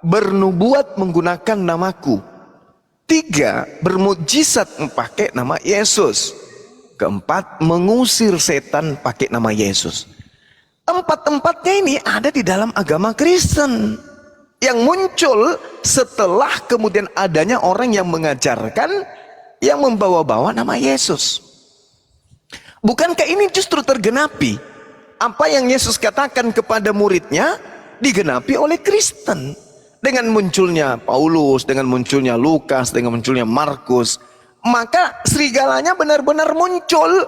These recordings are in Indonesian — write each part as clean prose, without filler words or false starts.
bernubuat menggunakan namaku. 3, bermujizat pakai nama Yesus. 4, mengusir setan pakai nama Yesus. Empat-empatnya ini ada di dalam agama Kristen yang muncul setelah kemudian adanya orang yang mengajarkan, yang membawa-bawa nama Yesus. Bukankah ini justru tergenapi? Apa yang Yesus katakan kepada muridnya digenapi oleh Kristen. Dengan munculnya Paulus, dengan munculnya Lukas, dengan munculnya Markus, maka serigalanya benar-benar muncul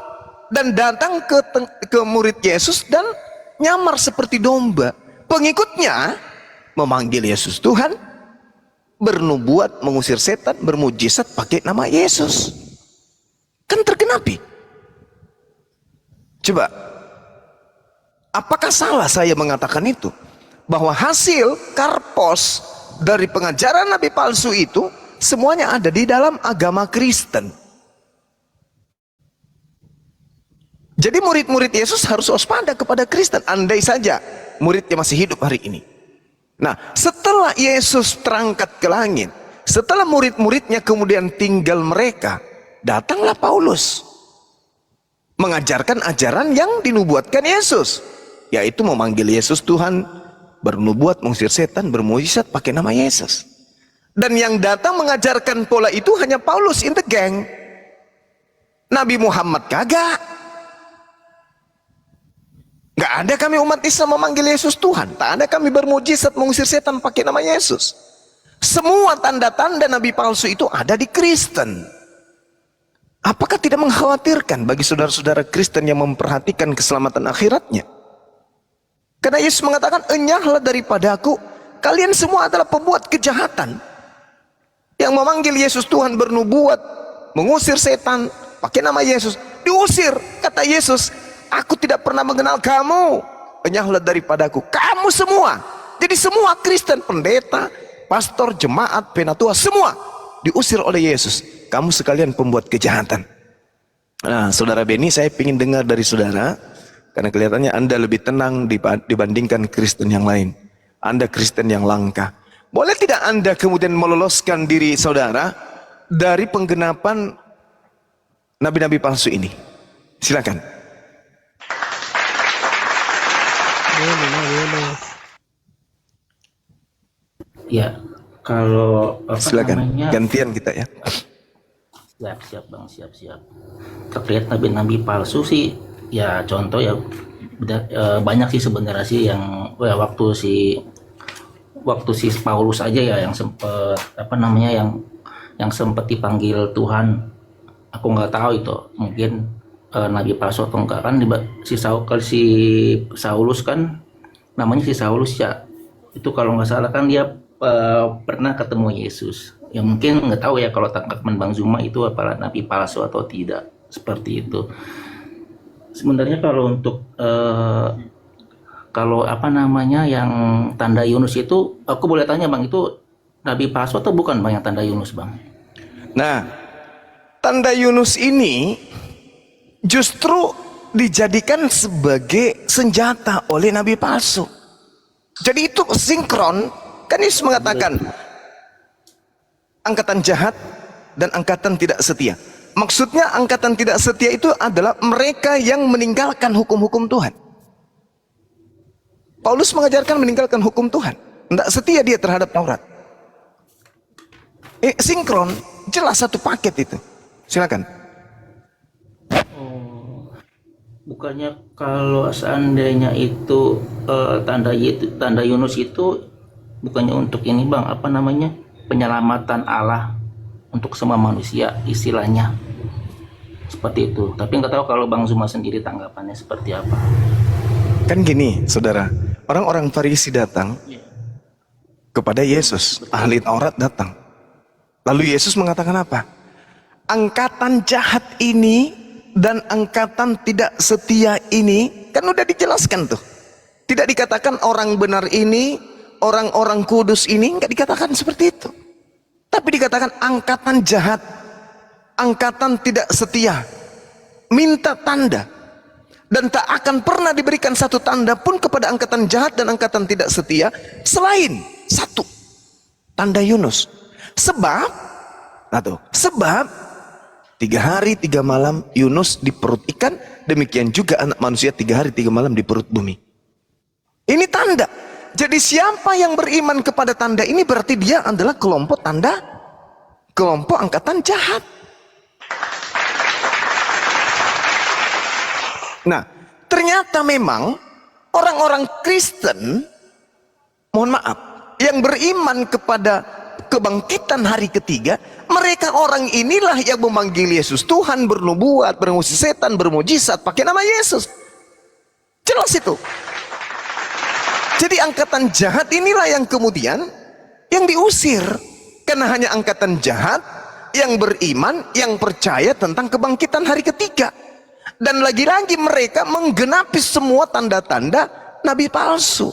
dan datang ke murid Yesus dan nyamar seperti domba. Pengikutnya memanggil Yesus Tuhan, bernubuat, mengusir setan, bermujizat pakai nama Yesus. Kan tergenapi. Coba, apakah salah saya mengatakan itu? Bahwa hasil karpos dari pengajaran nabi palsu itu semuanya ada di dalam agama Kristen. Jadi murid-murid Yesus harus waspada kepada Kristen, andai saja muridnya masih hidup hari ini. Nah, setelah Yesus terangkat ke langit, setelah murid-muridnya kemudian tinggal mereka, datanglah Paulus mengajarkan ajaran yang dinubuatkan Yesus, yaitu memanggil Yesus Tuhan, bernubuat, mengusir setan, bermujizat pakai nama Yesus. Dan yang datang mengajarkan pola itu hanya Paulus in the gang. Nabi Muhammad kagak. Gak ada kami umat Islam memanggil Yesus Tuhan. Tak ada kami bermujizat mengusir setan pakai nama Yesus. Semua tanda-tanda nabi palsu itu ada di Kristen. Apakah tidak mengkhawatirkan bagi saudara-saudara Kristen yang memperhatikan keselamatan akhiratnya? Karena Yesus mengatakan, enyahlah daripada aku, kalian semua adalah pembuat kejahatan. Yang memanggil Yesus Tuhan, bernubuat, mengusir setan, pakai nama Yesus, diusir. Kata Yesus, aku tidak pernah mengenal kamu, enyahlah daripada aku. Kamu semua, jadi semua Kristen, pendeta, pastor, jemaat, penatua, semua diusir oleh Yesus. Kamu sekalian pembuat kejahatan. Nah, saudara Beni, saya ingin dengar dari saudara, karena kelihatannya Anda lebih tenang dibandingkan Kristen yang lain. Anda Kristen yang langka. Boleh tidak Anda kemudian meloloskan diri saudara dari penggenapan nabi-nabi palsu ini? Silakan. Ya, kalau silakan namanya, gantian kita ya. Siap Bang, siap. Terkait nabi-nabi palsu sih, ya contoh ya banyak sih sebenarnya sih yang waktu si Paulus aja ya yang sempet yang sempet dipanggil Tuhan. Aku nggak tahu itu mungkin nabi palsu atau enggak kan. Si Saulus kan namanya si Saulus ya, itu kalau nggak salah kan dia pernah ketemu Yesus. Ya mungkin nggak tahu ya kalau tanggapan Bang Zuma itu apalah nabi palsu atau tidak, seperti itu. Sebenarnya kalau untuk yang tanda Yunus itu, aku boleh tanya Bang, itu nabi palsu atau bukan Bang yang tanda Yunus Bang? Nah, tanda Yunus ini justru dijadikan sebagai senjata oleh nabi palsu. Jadi itu sinkron. Kan Yesus mengatakan angkatan jahat dan angkatan tidak setia. Maksudnya angkatan tidak setia itu adalah mereka yang meninggalkan hukum-hukum Tuhan. Paulus mengajarkan meninggalkan hukum Tuhan. Tidak setia dia terhadap Taurat. Sinkron, jelas satu paket itu. Silakan. Bukannya kalau seandainya itu tanda Yunus itu bukannya untuk ini Bang, penyelamatan Allah untuk semua manusia istilahnya, seperti itu. Tapi nggak tahu kalau Bang Zuma sendiri tanggapannya seperti apa. Kan gini saudara, orang-orang Farisi datang kepada Yesus, ahli Taurat datang. Lalu Yesus mengatakan apa? Angkatan jahat ini dan angkatan tidak setia ini, kan udah dijelaskan tuh. Tidak dikatakan orang benar ini, orang-orang kudus ini, nggak dikatakan seperti itu. Tapi dikatakan angkatan jahat, angkatan tidak setia, minta tanda. Dan tak akan pernah diberikan satu tanda pun kepada angkatan jahat dan angkatan tidak setia, selain satu, tanda Yunus. Sebab, sebab 3 hari 3 malam Yunus di perut ikan, demikian juga anak manusia 3 hari 3 malam di perut bumi. Ini tanda. Jadi siapa yang beriman kepada tanda ini berarti dia adalah kelompok angkatan jahat. Nah, ternyata memang orang-orang Kristen, mohon maaf, yang beriman kepada kebangkitan hari ketiga, mereka orang inilah yang memanggil Yesus Tuhan, bernubuat, mengusir setan, bermujizat pakai nama Yesus. Jelas itu. Jadi angkatan jahat inilah yang kemudian yang diusir, karena hanya angkatan jahat yang beriman, yang percaya tentang kebangkitan hari ketiga. Dan lagi-lagi mereka menggenapi semua tanda-tanda nabi palsu.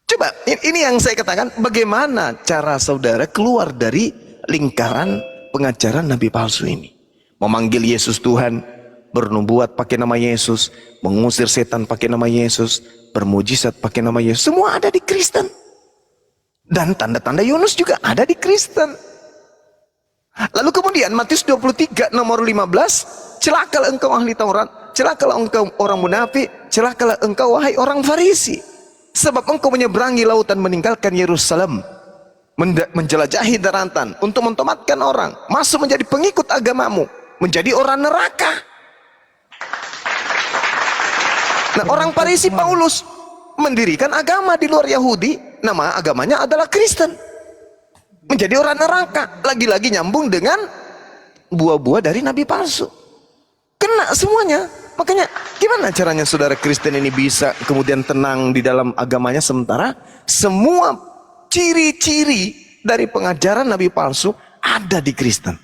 Coba, ini yang saya katakan, bagaimana cara saudara keluar dari lingkaran pengajaran nabi palsu ini. Memanggil Yesus Tuhan, bernubuat pakai nama Yesus, mengusir setan pakai nama Yesus, bermujizat pakai nama Yesus, semua ada di Kristen. Dan tanda-tanda Yunus juga ada di Kristen. Lalu kemudian Matius 23 nomor 15, celakalah engkau ahli Taurat, celakalah engkau orang munafik, celakalah engkau wahai orang Farisi, sebab engkau menyeberangi lautan meninggalkan Yerusalem, menjelajahi daratan untuk mentomatkan orang, masuk menjadi pengikut agamamu, menjadi orang neraka. Nah, orang Farisi Paulus mendirikan agama di luar Yahudi, nama agamanya adalah Kristen, menjadi orang neraka. Lagi-lagi nyambung dengan buah-buah dari nabi palsu, kena semuanya. Makanya gimana caranya saudara Kristen ini bisa kemudian tenang di dalam agamanya, sementara semua ciri-ciri dari pengajaran nabi palsu ada di Kristen?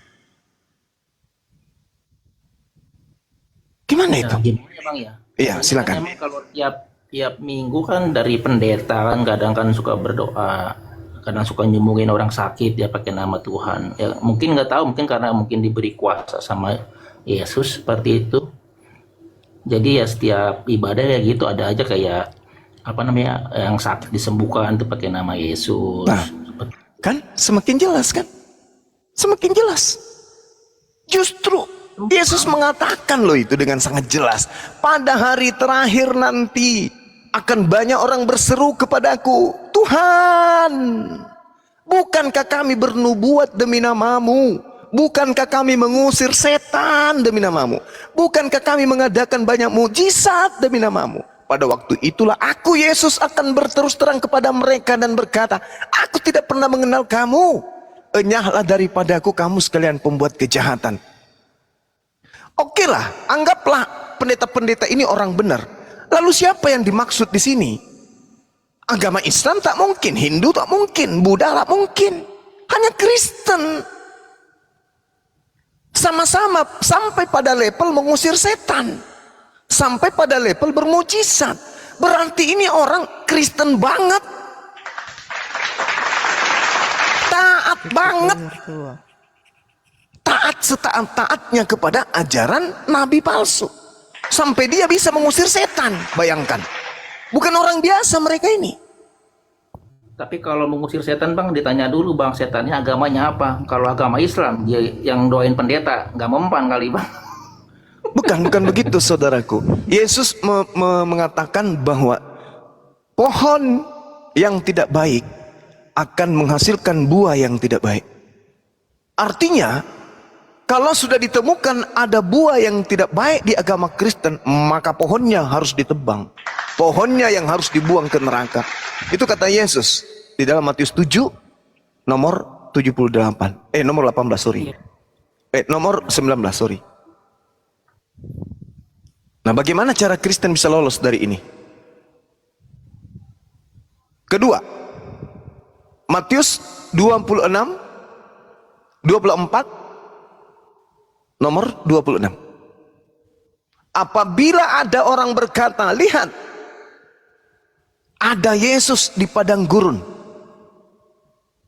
Gimana itu? Gimana Bang ya? Iya, silakan. Memang kalau tiap minggu kan dari pendeta kan kadang kan suka berdoa, kadang suka nyembuhin orang sakit ya pakai nama Tuhan. Ya mungkin nggak tahu, mungkin karena mungkin diberi kuasa sama Yesus seperti itu. Jadi ya setiap ibadah ya gitu, ada aja kayak apa namanya, yang sakit disembuhkan itu pakai nama Yesus. Nah, kan semakin jelas kan? Semakin jelas. Justru Yesus mengatakan loh itu dengan sangat jelas. Pada hari terakhir nanti akan banyak orang berseru kepadaku, Tuhan, bukankah kami bernubuat demi namamu? Bukankah kami mengusir setan demi namamu? Bukankah kami mengadakan banyak mujizat demi namamu? Pada waktu itulah aku Yesus akan berterus terang kepada mereka dan berkata, aku tidak pernah mengenal kamu. Enyahlah daripadaku kamu sekalian pembuat kejahatan. Oke lah, anggaplah pendeta-pendeta ini orang benar. Lalu siapa yang dimaksud di sini? Agama Islam tak mungkin, Hindu tak mungkin, Buddha tak mungkin. Hanya Kristen. Sama-sama sampai pada level mengusir setan, sampai pada level bermujizat. Berarti ini orang Kristen banget, taat banget, taat setaat-taatnya kepada ajaran nabi palsu, sampai dia bisa mengusir setan. Bayangkan, bukan orang biasa mereka ini. Tapi kalau mengusir setan Bang, ditanya dulu Bang, setannya agamanya apa? Kalau agama Islam, dia yang doain pendeta, nggak mempan kali Bang. Bukan begitu saudaraku. Yesus mengatakan bahwa pohon yang tidak baik akan menghasilkan buah yang tidak baik. Artinya, kalau sudah ditemukan ada buah yang tidak baik di agama Kristen, maka pohonnya harus ditebang. Pohonnya yang harus dibuang ke neraka. Itu kata Yesus di dalam Matius 7 nomor 78. Nomor 18, sorry. Nomor 19, sorry. Nah, bagaimana cara Kristen bisa lolos dari ini? Kedua, Matius 26 24 nomor 26. Apabila ada orang berkata, lihat, ada Yesus di padang gurun,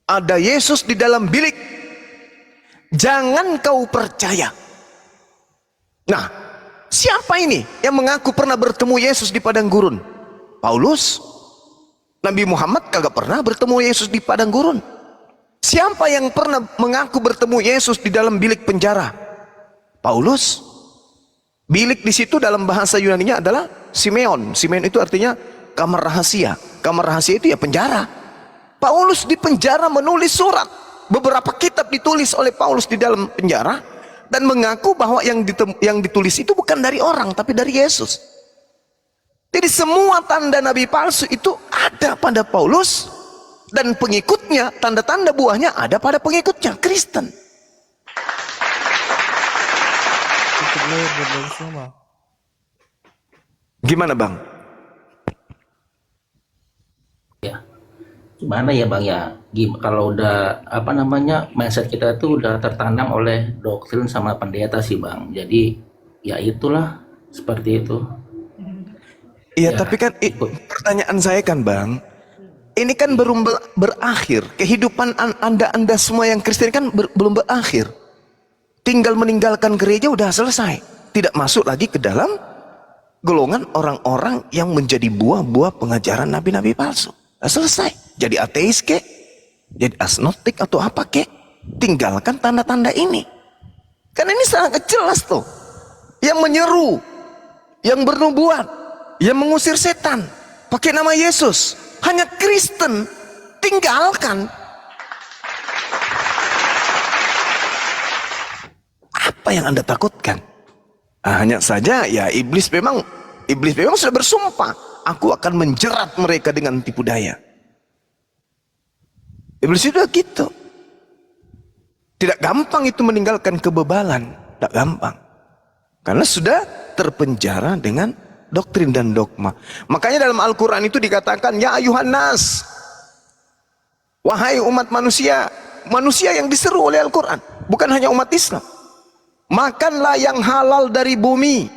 ada Yesus di dalam bilik, jangan kau percaya. Nah, siapa ini yang mengaku pernah bertemu Yesus di padang gurun? Paulus. Nabi Muhammad kagak pernah bertemu Yesus di padang gurun. Siapa yang pernah mengaku bertemu Yesus di dalam bilik penjara? Paulus. Bilik di situ dalam bahasa Yunaninya adalah Simeon. Simeon itu artinya kamar rahasia. Kamar rahasia itu ya penjara. Paulus di penjara menulis surat. Beberapa kitab ditulis oleh Paulus di dalam penjara dan mengaku bahwa yang ditulis itu bukan dari orang tapi dari Yesus. Jadi semua tanda nabi palsu itu ada pada Paulus dan pengikutnya, tanda-tanda buahnya ada pada pengikutnya, Kristen. Gimana Bang? Ya, gimana ya Bang ya? Kalau udah apa namanya mindset kita itu udah tertanam oleh doktrin sama pendeta sih Bang. Jadi ya itulah seperti itu. Iya, Ya, tapi kan pertanyaan saya kan Bang, ini kan belum berakhir. Kehidupan anda semua yang Kristen kan belum berakhir. Tinggal meninggalkan gereja udah selesai. Tidak masuk lagi ke dalam golongan orang-orang yang menjadi buah-buah pengajaran nabi-nabi palsu. Udah selesai. Jadi ateis kek, jadi agnostik atau apa kek, tinggalkan tanda-tanda ini. Karena ini sangat jelas tuh. Yang menyeru, yang bernubuat, yang mengusir setan pakai nama Yesus, hanya Kristen, tinggalkan. Apa yang Anda takutkan? Hanya saja ya iblis memang sudah bersumpah, aku akan menjerat mereka dengan tipu daya. Iblis sudah gitu. Tidak gampang itu meninggalkan kebebalan, tidak gampang. Karena sudah terpenjara dengan doktrin dan dogma. Makanya dalam Al-Quran itu dikatakan, ya ayuhan nas, wahai umat manusia. Manusia yang diseru oleh Al-Quran, bukan hanya umat Islam. Makanlah yang halal dari bumi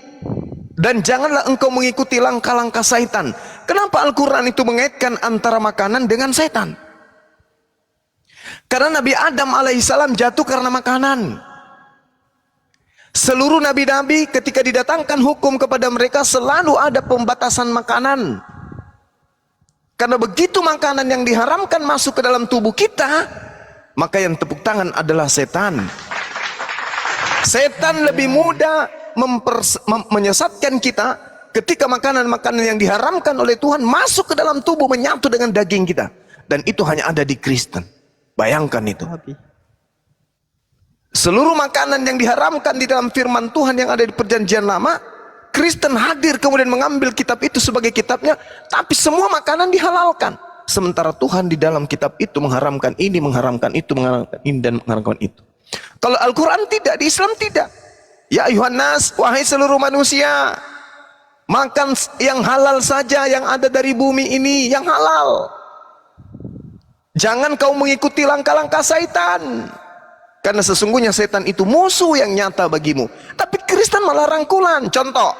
dan janganlah engkau mengikuti langkah-langkah syaitan. Kenapa Al-Quran itu mengaitkan antara makanan dengan setan? Karena Nabi Adam alaihissalam jatuh karena makanan. Seluruh nabi-nabi ketika didatangkan hukum kepada mereka selalu ada pembatasan makanan. Karena begitu makanan yang diharamkan masuk ke dalam tubuh kita, maka yang tepuk tangan adalah setan. Setan lebih mudah menyesatkan kita ketika makanan-makanan yang diharamkan oleh Tuhan masuk ke dalam tubuh, menyatu dengan daging kita. Dan itu hanya ada di Kristen. Bayangkan itu. Seluruh makanan yang diharamkan di dalam firman Tuhan yang ada di perjanjian lama, Kristen hadir kemudian mengambil kitab itu sebagai kitabnya, tapi semua makanan dihalalkan. Sementara Tuhan di dalam kitab itu mengharamkan ini, mengharamkan itu, mengharamkan ini, dan mengharamkan itu. Kalau Al-Quran tidak, di Islam tidak. Ya ayuhan nas, wahai seluruh manusia, makan yang halal saja yang ada dari bumi ini, yang halal. Jangan kau mengikuti langkah-langkah syaitan. Karena sesungguhnya setan itu musuh yang nyata bagimu. Tapi Kristen malah rangkulan. Contoh.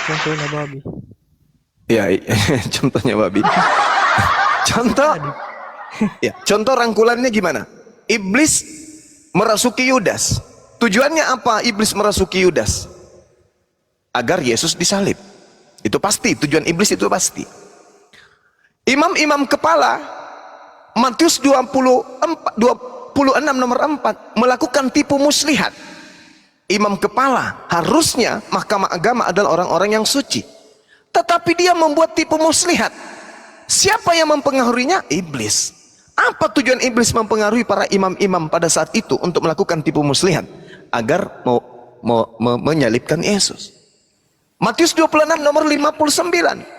Contohnya babi. Ya, contohnya babi. Contoh. Ya, contoh rangkulannya gimana? Iblis merasuki Yudas. Tujuannya apa iblis merasuki Yudas? Agar Yesus disalib. Itu pasti, tujuan iblis itu pasti. Imam-imam kepala Matius 26 nomor 4 melakukan tipu muslihat. Imam kepala harusnya mahkamah agama adalah orang-orang yang suci, tetapi dia membuat tipu muslihat. Siapa yang mempengaruhinya? Iblis. Apa tujuan iblis mempengaruhi para imam-imam pada saat itu untuk melakukan tipu muslihat? Agar menyalibkan Yesus. Matius 26 nomor 59.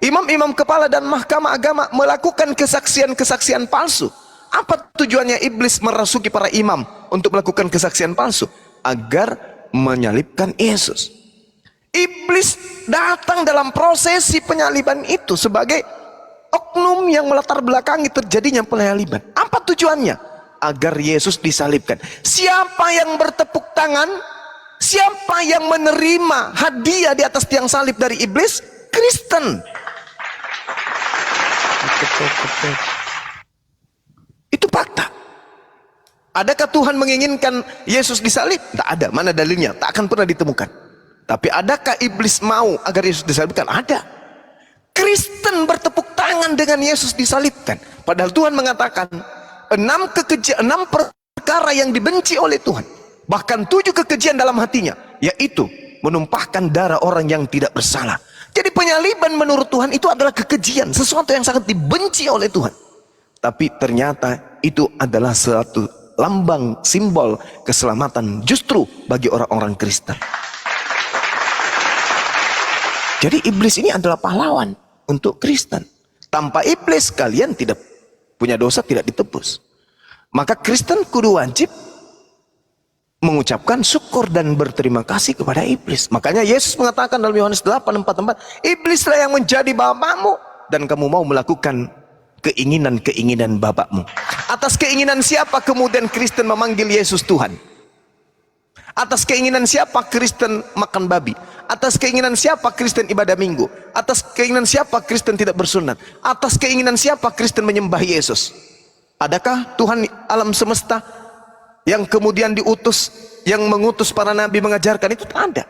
Imam-imam kepala dan mahkamah agama melakukan kesaksian-kesaksian palsu. Apa tujuannya iblis merasuki para imam untuk melakukan kesaksian palsu? Agar menyalibkan Yesus. Iblis datang dalam prosesi penyaliban itu sebagai oknum yang melatar belakangi terjadinya penyaliban. Apa tujuannya? Agar Yesus disalibkan. Siapa yang bertepuk tangan? Siapa yang menerima hadiah di atas tiang salib dari iblis? Kristen. Itu fakta. Adakah Tuhan menginginkan Yesus disalib? Tak ada. Mana dalilnya? Tak akan pernah ditemukan. Tapi adakah iblis mau agar Yesus disalibkan? Ada. Kristen bertepuk tangan dengan Yesus disalibkan. Padahal Tuhan mengatakan 6 perkara yang dibenci oleh Tuhan. Bahkan 7 kekejian dalam hatinya, yaitu menumpahkan darah orang yang tidak bersalah. Jadi penyaliban menurut Tuhan itu adalah kekejian, sesuatu yang sangat dibenci oleh Tuhan. Tapi ternyata itu adalah suatu lambang simbol keselamatan justru bagi orang-orang Kristen. Jadi iblis ini adalah pahlawan untuk Kristen. Tanpa iblis kalian tidak punya dosa, tidak ditebus. Maka Kristen kudu wajib mengucapkan syukur dan berterima kasih kepada iblis. Makanya Yesus mengatakan dalam Yohanes 8:44, iblislah yang menjadi bapakmu dan kamu mau melakukan keinginan-keinginan bapakmu. Atas keinginan siapa kemudian Kristen memanggil Yesus Tuhan? Atas keinginan siapa Kristen makan babi? Atas keinginan siapa Kristen ibadah minggu? Atas keinginan siapa Kristen tidak bersunat? Atas keinginan siapa Kristen menyembah Yesus? Adakah Tuhan alam semesta yang kemudian diutus, yang mengutus para nabi mengajarkan itu? Tak ada.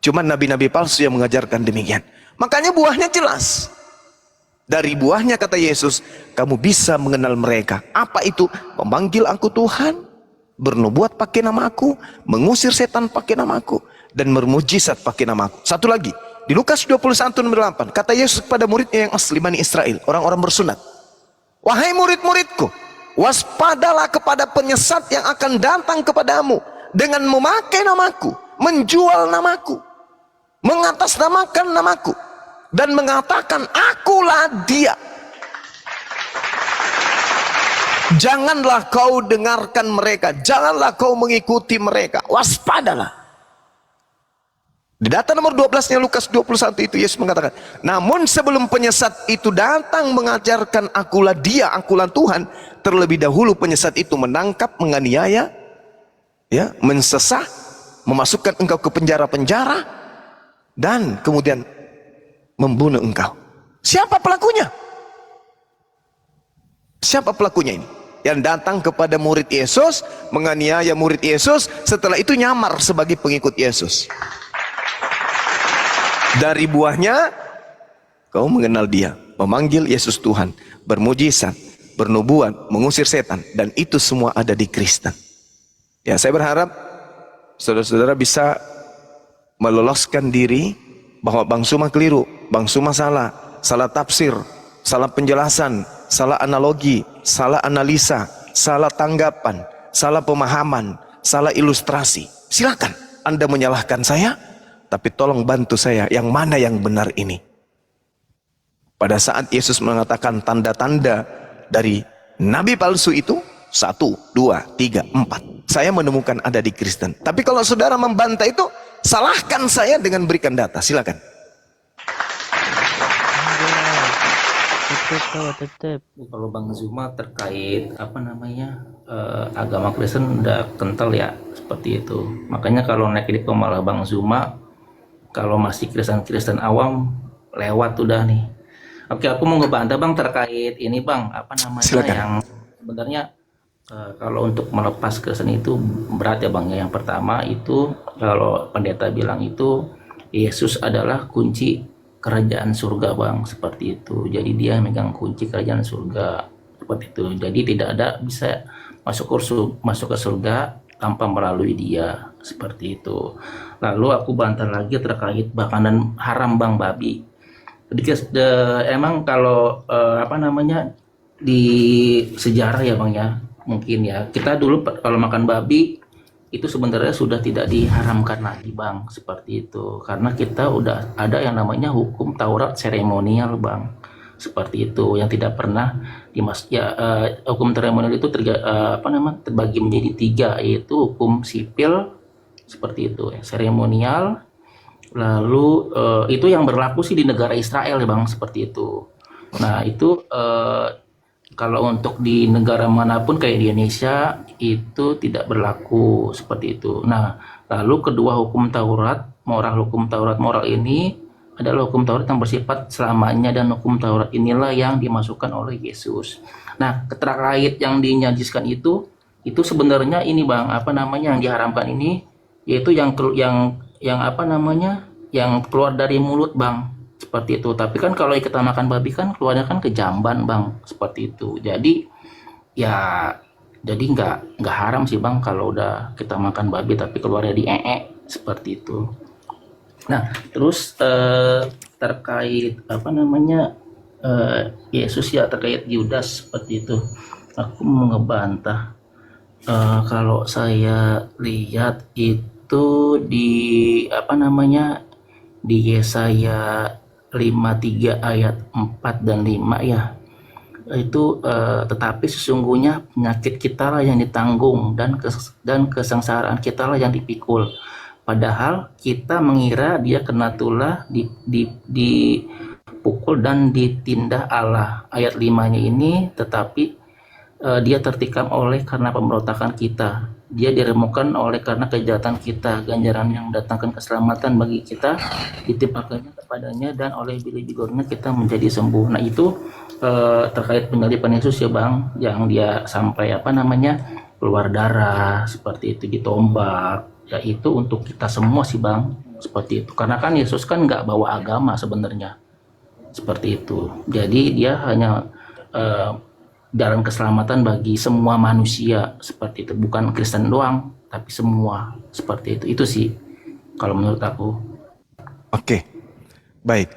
Cuma nabi-nabi palsu yang mengajarkan demikian. Makanya buahnya jelas. Dari buahnya kata Yesus, kamu bisa mengenal mereka. Apa itu? Memanggil aku Tuhan, bernubuat pakai nama aku, mengusir setan pakai nama aku, dan bermujizat pakai nama aku. Satu lagi, di Lukas 21:8, kata Yesus kepada muridnya yang asli Bani Israel, orang-orang bersunat, wahai murid-muridku, waspadalah kepada penyesat yang akan datang kepadamu dengan memakai namaku, menjual namaku, mengatasnamakan namaku, dan mengatakan akulah dia. Janganlah kau dengarkan mereka, janganlah kau mengikuti mereka, waspadalah. Di data nomor 12-nya Lukas 21 itu Yesus mengatakan, namun sebelum penyesat itu datang mengajarkan akulah dia, akulah Tuhan, terlebih dahulu penyesat itu menangkap, menganiaya, ya, mensesah, memasukkan engkau ke penjara-penjara, dan kemudian membunuh engkau. Siapa pelakunya? Siapa pelakunya ini? Yang datang kepada murid Yesus, menganiaya murid Yesus, setelah itu nyamar sebagai pengikut Yesus. Dari buahnya kau mengenal dia, memanggil Yesus Tuhan, bermujizat, bernubuat, mengusir setan, dan itu semua ada di Kristen. Ya, saya berharap saudara-saudara bisa meloloskan diri bahwa Bang Suma keliru, Bang Suma salah, salah tafsir, salah penjelasan, salah analogi, salah analisa, salah tanggapan, salah pemahaman, salah ilustrasi. Silakan Anda menyalahkan saya, tapi tolong bantu saya yang mana yang benar ini. Pada saat Yesus mengatakan tanda-tanda dari nabi palsu itu 1, 2, 3, 4, saya menemukan ada di Kristen. Tapi kalau saudara membantah itu, salahkan saya dengan berikan data. Silakan. Tetep. Kalau Bang Zuma terkait agama Kristen udah kental ya seperti itu. Makanya kalau naik di malah Bang Zuma, kalau masih Kristen awam lewat udah nih. Oke, aku mau ngebantah Bang terkait ini Bang, Silakan. yang sebenarnya kalau untuk melepas Kristen itu berat ya Bang ya. Yang pertama itu kalau pendeta bilang itu Yesus adalah kunci kerajaan surga Bang, seperti itu. Jadi dia megang kunci kerajaan surga seperti itu. Jadi tidak ada bisa masuk ke surga tanpa melalui dia, seperti itu. Lalu aku bantah lagi terkait makanan haram Bang, babi. Jadi emang kalau di sejarah ya Bang ya, mungkin ya kita dulu kalau makan babi itu sebenarnya sudah tidak diharamkan lagi Bang, seperti itu. Karena kita udah ada yang namanya hukum Taurat seremonial Bang, seperti itu, yang tidak pernah hukum seremonial itu terbagi menjadi 3, yaitu hukum sipil seperti itu ya, seremonial. Lalu itu yang berlaku sih di negara Israel ya Bang, seperti itu. Nah itu kalau untuk di negara manapun kayak di Indonesia itu tidak berlaku seperti itu. Nah, lalu kedua hukum Taurat, hukum Taurat moral ini adalah hukum Taurat yang bersifat selamanya, dan hukum Taurat inilah yang dimasukkan oleh Yesus. Nah, terkait yang dinyajiskan itu sebenarnya ini Bang, yang diharamkan ini yaitu yang keluar dari mulut Bang, seperti itu. Tapi kan kalau kita makan babi kan keluarnya kan ke jamban bang, seperti itu. Jadi ya jadi nggak haram sih bang kalau udah kita makan babi tapi keluarnya di seperti itu. Nah terus terkait apa namanya Yesus ya, terkait Yudas seperti itu, aku mau ngebantah. Kalau saya lihat itu di apa namanya di Yesaya 53 ayat 4 dan 5 ya, itu tetapi sesungguhnya penyakit kita lah yang ditanggung dan kesengsaraan kita lah yang dipikul, padahal kita mengira dia kena tulah, dipukul dan ditindah Allah. Ayat 5-nya ini, tetapi dia tertikam oleh karena pemberontakan kita, dia diremukkan oleh karena kejahatan kita, ganjaran yang mendatangkan keselamatan bagi kita ditimpakannya kepadanya, dan oleh biji-bijinya kita menjadi sembuh. Nah itu terkait penyaliban Yesus ya bang, yang dia sampai apa namanya keluar darah seperti itu, ditombak, ya itu untuk kita semua sih bang, seperti itu. Karena kan Yesus kan nggak bawa agama sebenarnya, seperti itu. Jadi dia hanya jalan keselamatan bagi semua manusia, seperti itu. Bukan Kristen doang, tapi semua, seperti itu. Itu sih kalau menurut aku. Oke, baik.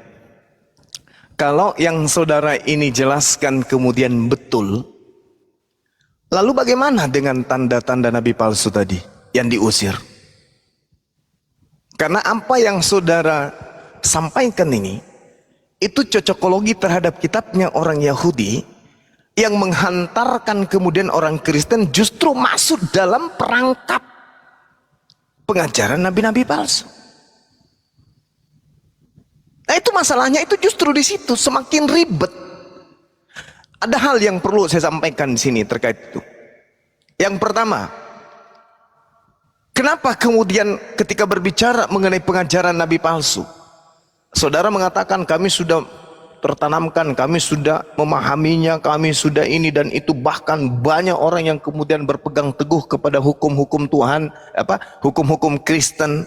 Kalau yang saudara ini jelaskan kemudian betul, lalu bagaimana dengan tanda-tanda nabi palsu tadi yang diusir? Karena apa yang saudara sampaikan ini, itu cocokologi terhadap kitabnya orang Yahudi, yang menghantarkan kemudian orang Kristen justru masuk dalam perangkap pengajaran nabi-nabi palsu. Nah itu masalahnya, itu justru di situ semakin ribet. Ada hal yang perlu saya sampaikan di sini terkait itu. Yang pertama, kenapa kemudian ketika berbicara mengenai pengajaran nabi palsu, saudara mengatakan kami sudah tertanamkan, kami sudah memahaminya, kami sudah ini dan itu, bahkan banyak orang yang kemudian berpegang teguh kepada hukum-hukum Tuhan, hukum-hukum Kristen.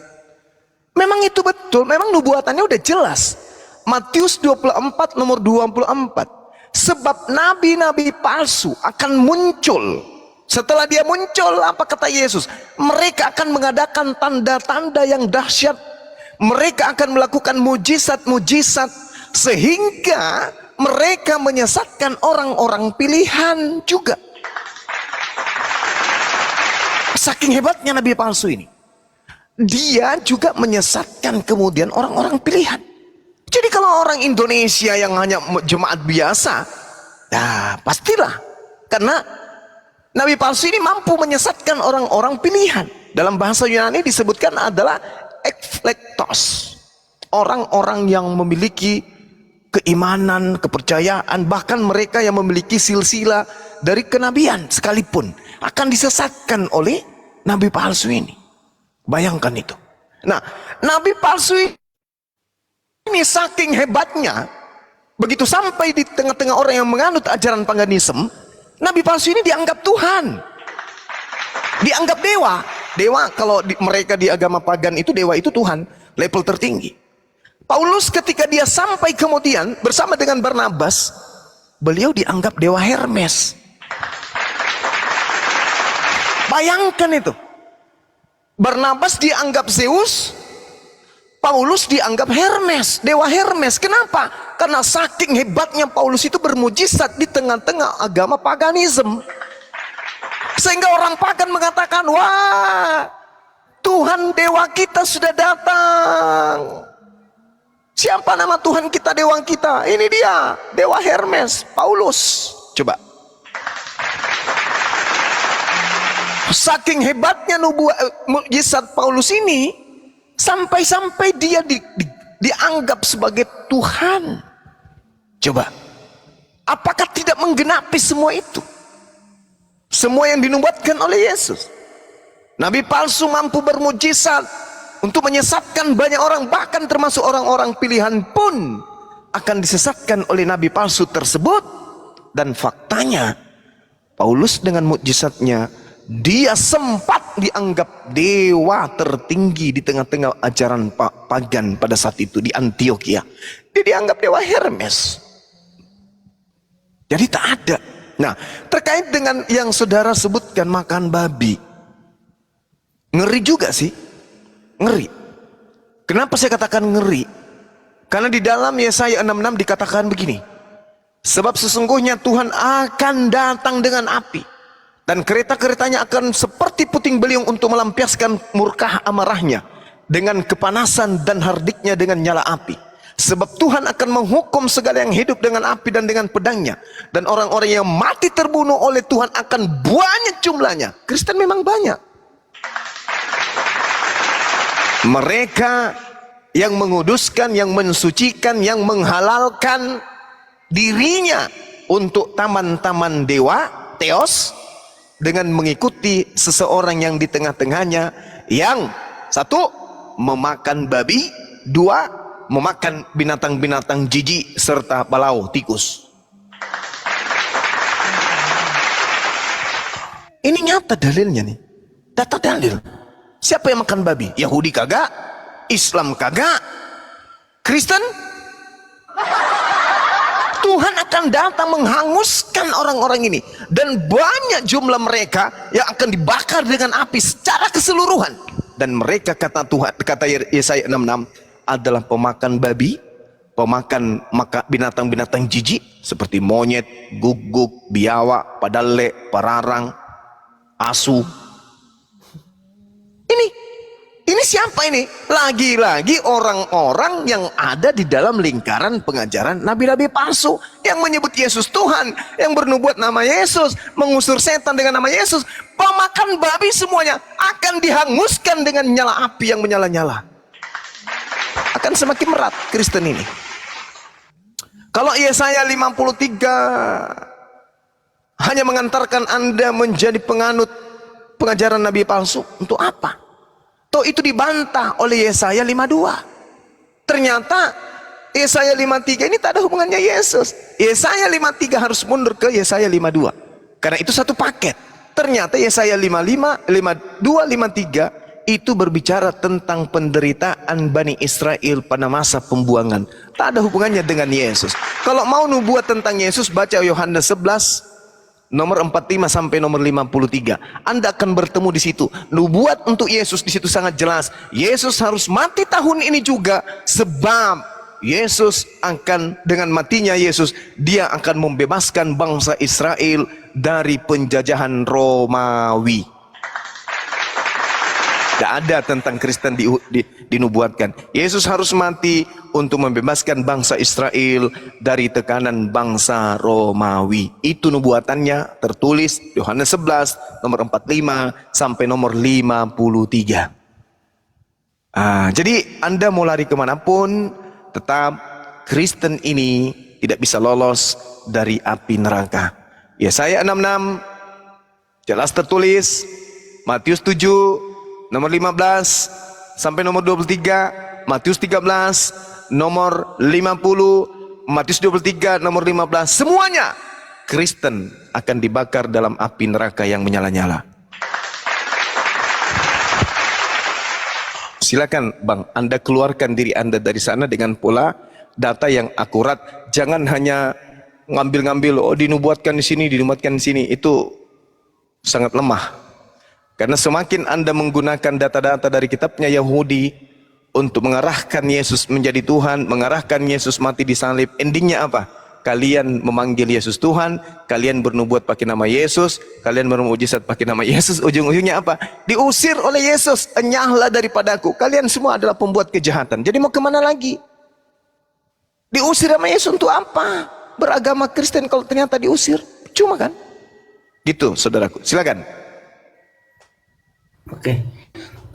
Memang itu betul, memang nubuatannya udah jelas. Matius 24 nomor 24. Sebab nabi-nabi palsu akan muncul. Setelah dia muncul, apa kata Yesus? Mereka akan mengadakan tanda-tanda yang dahsyat. Mereka akan melakukan mujizat-mujizat, sehingga mereka menyesatkan orang-orang pilihan juga. Saking hebatnya nabi palsu ini, dia juga menyesatkan kemudian orang-orang pilihan. Jadi kalau orang Indonesia yang hanya jemaat biasa, ya pastilah, karena nabi palsu ini mampu menyesatkan orang-orang pilihan. Dalam bahasa Yunani disebutkan adalah ekflektos, orang-orang yang memiliki keimanan, kepercayaan, bahkan mereka yang memiliki silsilah dari kenabian sekalipun akan disesatkan oleh nabi palsu ini. Bayangkan itu. Nah, nabi palsu ini saking hebatnya, begitu sampai di tengah-tengah orang yang menganut ajaran paganisme, nabi palsu ini dianggap Tuhan, dianggap dewa. Dewa kalau mereka di agama pagan itu, dewa itu Tuhan, level tertinggi. Paulus ketika dia sampai kemudian bersama dengan Barnabas, beliau dianggap dewa Hermes. Bayangkan itu. Barnabas dianggap Zeus, Paulus dianggap Hermes, dewa Hermes. Kenapa? Karena saking hebatnya Paulus itu bermujizat di tengah-tengah agama paganisme. Sehingga orang pagan mengatakan, wah, Tuhan dewa kita sudah datang. Siapa nama Tuhan kita, dewa kita? Ini dia, dewa Hermes, Paulus. Coba. Saking hebatnya mukjizat Paulus ini, sampai-sampai dia dianggap sebagai Tuhan. Coba. Apakah tidak menggenapi semua itu? Semua yang dinubuatkan oleh Yesus. Nabi palsu mampu bermujizat untuk menyesatkan banyak orang, bahkan termasuk orang-orang pilihan pun akan disesatkan oleh nabi palsu tersebut. Dan faktanya, Paulus dengan mukjizatnya, dia sempat dianggap dewa tertinggi di tengah-tengah ajaran pagan pada saat itu di Antioquia. Dia dianggap dewa Hermes. Jadi tak ada. Nah, terkait dengan yang saudara sebutkan makan babi, ngeri juga sih, ngeri. Kenapa saya katakan ngeri? Karena di dalam Yesaya 66 dikatakan begini, sebab sesungguhnya Tuhan akan datang dengan api, dan kereta-keretanya akan seperti puting beliung untuk melampiaskan murka amarahnya, dengan kepanasan dan hardiknya dengan nyala api. Sebab Tuhan akan menghukum segala yang hidup dengan api dan dengan pedangnya. Dan orang-orang yang mati terbunuh oleh Tuhan akan banyak jumlahnya. Kristen memang banyak. Mereka yang menguduskan, yang mensucikan, yang menghalalkan dirinya untuk taman-taman dewa, teos, dengan mengikuti seseorang yang di tengah-tengahnya, yang satu, memakan babi, dua, memakan binatang-binatang jijik serta balau, tikus. Ini nyata dalilnya nih, data dalil. Siapa yang makan babi? Yahudi kagak, Islam kagak, Kristen. Tuhan akan datang menghanguskan orang-orang ini, dan banyak jumlah mereka yang akan dibakar dengan api secara keseluruhan. Dan mereka, kata Tuhan, kata Yesaya 66, adalah pemakan babi, pemakan binatang-binatang jijik seperti monyet, guguk, biawak, padale, pararang, asu. Ini siapa ini? Lagi-lagi orang-orang yang ada di dalam lingkaran pengajaran nabi-nabi palsu yang menyebut Yesus Tuhan, yang bernubuat nama Yesus, mengusir setan dengan nama Yesus. Pemakan babi semuanya akan dihanguskan dengan nyala api yang menyala-nyala. Akan semakin berat Kristen ini. Kalau Yesaya 53 hanya mengantarkan Anda menjadi penganut pengajaran nabi palsu, untuk apa? Toh itu dibantah oleh Yesaya 52. Ternyata Yesaya 53 ini tak ada hubungannya Yesus. Yesaya 53 harus mundur ke Yesaya 52. Karena itu satu paket. Ternyata Yesaya 55, 52, 53 itu berbicara tentang penderitaan Bani Israel pada masa pembuangan. Tak ada hubungannya dengan Yesus. Kalau mau nubuat tentang Yesus, baca Yohanes 11 nomor 45 sampai nomor 53. Anda akan bertemu di situ. Nubuat untuk Yesus di situ sangat jelas. Yesus harus mati tahun ini juga, sebab Yesus akan, dengan matinya Yesus, dia akan membebaskan bangsa Israel dari penjajahan Romawi. Tidak ada tentang Kristen dinubuatkan. Yesus harus mati untuk membebaskan bangsa Israel dari tekanan bangsa Romawi. Itu nubuatannya tertulis Yohanes 11 nomor 45 sampai nomor 53. Jadi Anda mau lari kemanapun, tetap Kristen ini tidak bisa lolos dari api neraka. Yesaya 66 jelas tertulis, Matius 7 nomor 15 sampai nomor 23, Matius 13 nomor 50, Matius 23 nomor 15, semuanya Kristen akan dibakar dalam api neraka yang menyala-nyala. Silakan Bang, Anda keluarkan diri Anda dari sana dengan pola data yang akurat. Jangan hanya ngambil-ngambil, oh dinubuatkan di sini, dinubuatkan di sini. Itu sangat lemah. Karena semakin Anda menggunakan data-data dari kitabnya Yahudi untuk mengarahkan Yesus menjadi Tuhan, mengarahkan Yesus mati di salib, endingnya apa? Kalian memanggil Yesus Tuhan, kalian bernubuat pakai nama Yesus, kalian bermujizat pakai nama Yesus, ujung-ujungnya apa? Diusir oleh Yesus, enyahlah daripadaku. Kalian semua adalah pembuat kejahatan. Jadi mau kemana lagi? Diusir sama Yesus untuk apa? Beragama Kristen kalau ternyata diusir, cuma kan? Gitu saudaraku, silakan. Oke,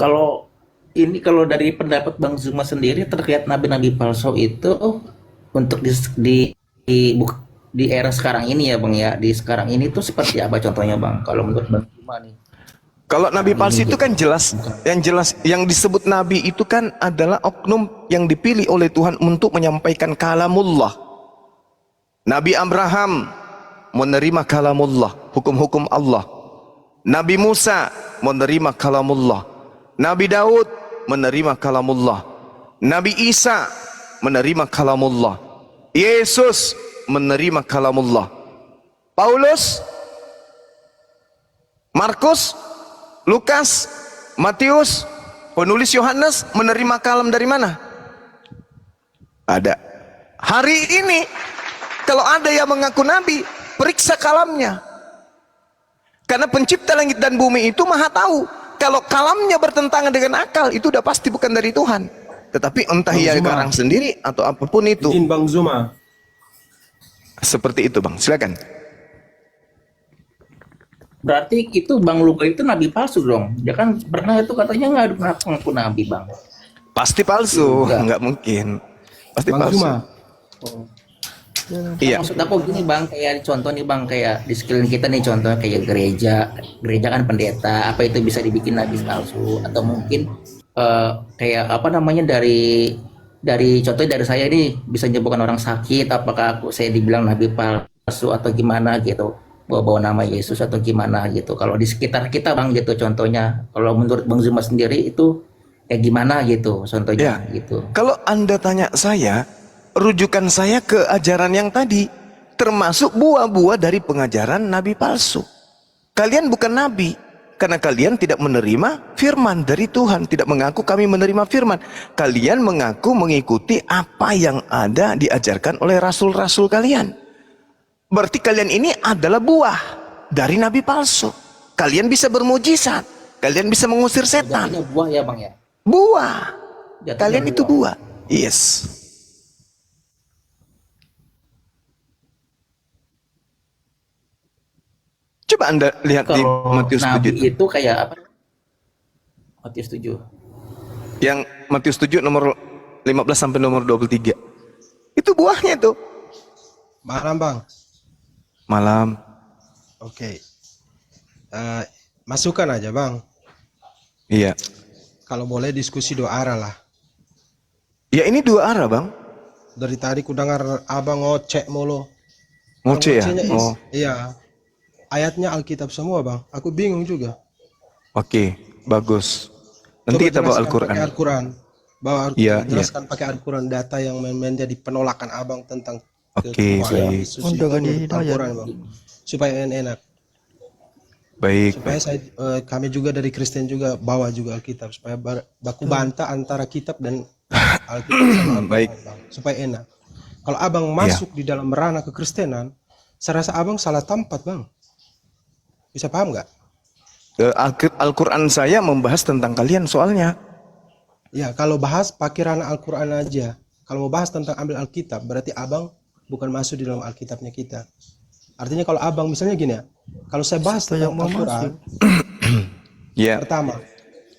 kalau dari pendapat Bang Zuma sendiri terkait nabi-nabi palsu itu untuk di era sekarang ini ya Bang ya, di sekarang ini tuh seperti apa contohnya Bang? Kalau menurut Bang Zuma nih. Kalau nabi palsu itu kan jelas, yang disebut nabi itu kan adalah oknum yang dipilih oleh Tuhan untuk menyampaikan kalamullah. Nabi Abraham menerima kalamullah, hukum-hukum Allah. Nabi Musa menerima kalamullah. Nabi Daud menerima kalamullah. Nabi Isa menerima kalamullah. Yesus menerima kalamullah. Paulus, Markus, Lukas, Matius, penulis Yohanes menerima kalam dari mana? Ada. Hari ini kalau ada yang mengaku nabi, periksa kalamnya. Karena pencipta langit dan bumi itu maha tahu. Kalau kalamnya bertentangan dengan akal, itu udah pasti bukan dari Tuhan. Tetapi entah ia karang sendiri atau apapun itu. Izin Bang Zuma. Seperti itu Bang, silakan. Berarti itu Bang Luka itu nabi palsu dong. Dia kan pernah itu katanya nggak ada ngaku nabi Bang. Pasti palsu, nggak mungkin. Pasti Bang palsu. Zuma. Iya. Maksud aku gini Bang, kayak contoh nih Bang, kayak di sekeliling kita nih contohnya kayak gereja kan pendeta, apa itu bisa dibikin nabi palsu atau mungkin kayak apa namanya dari contohnya dari saya nih bisa menyembuhkan orang sakit, apakah saya dibilang nabi palsu atau gimana gitu, bawa nama Yesus atau gimana gitu. Kalau di sekitar kita Bang gitu contohnya, kalau menurut Bang Zuma sendiri itu kayak gimana gitu contohnya gitu. Kalau Anda tanya saya, rujukan saya ke ajaran yang tadi, termasuk buah-buah dari pengajaran nabi palsu. Kalian bukan nabi, karena kalian tidak menerima firman dari Tuhan, tidak mengaku kami menerima firman. Kalian mengaku mengikuti apa yang ada diajarkan oleh rasul-rasul kalian. Berarti kalian ini adalah buah dari nabi palsu. Kalian bisa bermujizat, kalian bisa mengusir setan. Jatuhnya buah ya Bang ya. Buah. Jatuhnya Kalian itu buah. Yes. Coba Anda lihat di Kalau Matius nabi 7. itu kayak apa? Matius 7. Yang Matius 7 nomor 15 sampai nomor 23. Itu buahnya itu. Malam Bang. Malam. Oke. Masukkan aja Bang. Iya. Kalau boleh diskusi dua arah lah. Ya ini dua arah Bang. Dari tadi ku dengar abang ngocek mulu. Ngoce ya? Ngocehnya Oh. iya. Ayatnya Alkitab semua Bang. Aku bingung juga. Oke, bagus. Nanti Coba kita bawa jelaskan Al-Quran. pakai Al-Quran. Bawa Iya, jelaskan pakai Al-Quran data yang menjadi penolakan abang tentang Oke, Tuhan baik. Yesus Udah itu kan menurut hidayah. Al-Quran Bang. Supaya enak. Baik. Supaya kami juga dari Kristen juga bawa juga Alkitab supaya baku bantah antara kitab dan Alkitab sama Al-Quran, Baik. Bang. Supaya enak. Kalau abang masuk di dalam ranah kekristenan, saya rasa abang salah tempat Bang. Bisa paham nggak? Al-Quran saya membahas tentang kalian soalnya. Ya, kalau bahas pakai ranah Al-Quran aja. Kalau mau bahas tentang ambil Alkitab, berarti abang bukan masuk di dalam Alkitabnya kita. Artinya kalau abang misalnya gini ya, kalau saya bahas tentang Al-Quran, Ya. pertama,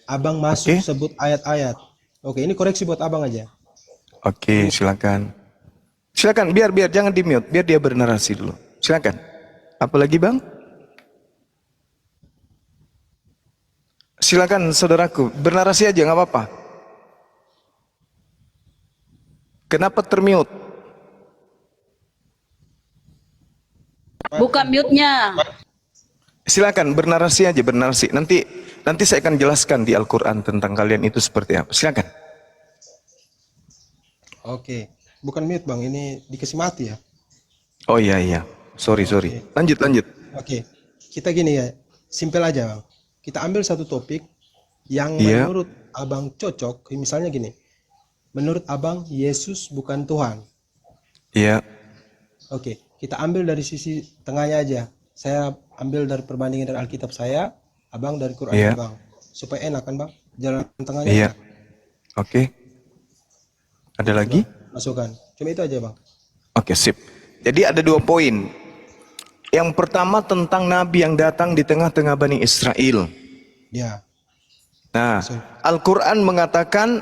abang masuk Oke. sebut ayat-ayat. Oke, ini koreksi buat abang aja. Oke, silakan. Silakan, biar jangan di mute, biar dia bernarasi dulu. Silakan. Apalagi Bang? Silakan saudaraku, bernarasi aja nggak apa-apa. Kenapa termute? Buka mute-nya. Silakan bernarasi aja, bernarasi. Nanti saya akan jelaskan di Al-Quran tentang kalian itu seperti apa. Silakan. Oke, bukan mute Bang, ini dikasih mati ya. Oh iya. Sorry. Lanjut. Oke, kita gini ya, simpel aja Bang. Kita ambil satu topik yang Iya. menurut abang cocok, misalnya gini. Menurut abang, Yesus bukan Tuhan. Iya. Oke, kita ambil dari sisi tengahnya aja. Saya ambil dari perbandingan dari Alkitab saya, abang dari Quran Iya. abang. Supaya enak kan Bang? Jalan tengahnya. Iya. Oke. Ada lagi? Masukkan. Cuma itu aja Bang. Oke, sip. Jadi ada 2 poin. Yang pertama tentang Nabi yang datang di tengah-tengah Bani Israel. Ya. Nah, Al-Quran mengatakan,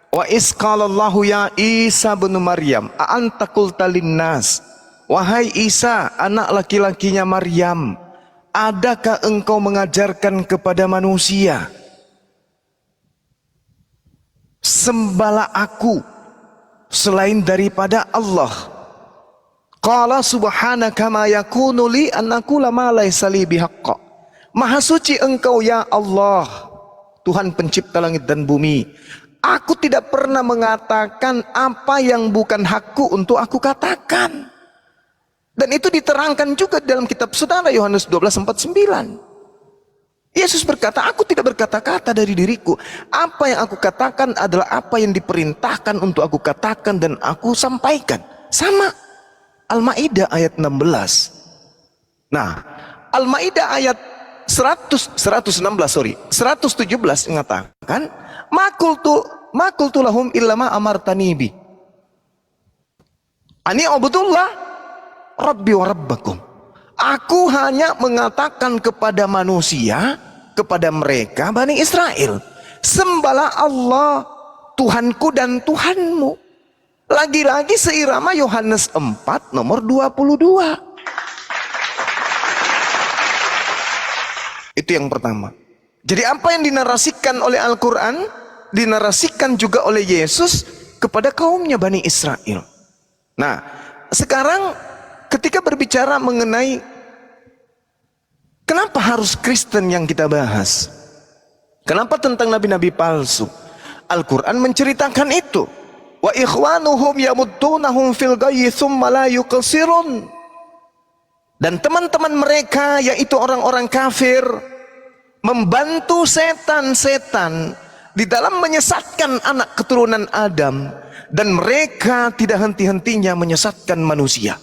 Wa isqalallahu ya Isa bin Maryam, a'anta qulta linnas, wahai Isa, anak laki-lakinya Maryam, adakah engkau mengajarkan kepada manusia, sembahlah aku selain daripada Allah? Qala subhanaka ma yakunu li an aqula ma laysa li bihaqqa. Maha suci Engkau ya Allah, Tuhan pencipta langit dan bumi. Aku tidak pernah mengatakan apa yang bukan hakku untuk aku katakan. Dan itu diterangkan juga dalam kitab saudara Yohanes 12:49. Yesus berkata, aku tidak berkata-kata dari diriku. Apa yang aku katakan adalah apa yang diperintahkan untuk aku katakan dan aku sampaikan. Sama. Al-Maidah ayat 16. Nah, Al-Maidah ayat 117 mengatakan, Makultu lahum illama amartani bi. Ani ubudullah Rabbi wa Rabbakum. Aku hanya mengatakan kepada manusia, kepada mereka Bani Israel, sembahlah Allah Tuhanku dan Tuhanmu. Lagi-lagi seirama Yohanes 4 nomor 22. Itu yang pertama. Jadi apa yang dinarasikan oleh Al-Quran, dinarasikan juga oleh Yesus kepada kaumnya Bani Israel. Nah, sekarang ketika berbicara mengenai kenapa harus Kristen yang kita bahas, kenapa tentang nabi-nabi palsu, Al-Quran menceritakan itu. Wa ikhwanuhum yamudunahum fil ghayyi thumma la yuqsirun. Dan teman-teman mereka yaitu orang-orang kafir membantu setan-setan di dalam menyesatkan anak keturunan Adam, dan mereka tidak henti-hentinya menyesatkan manusia.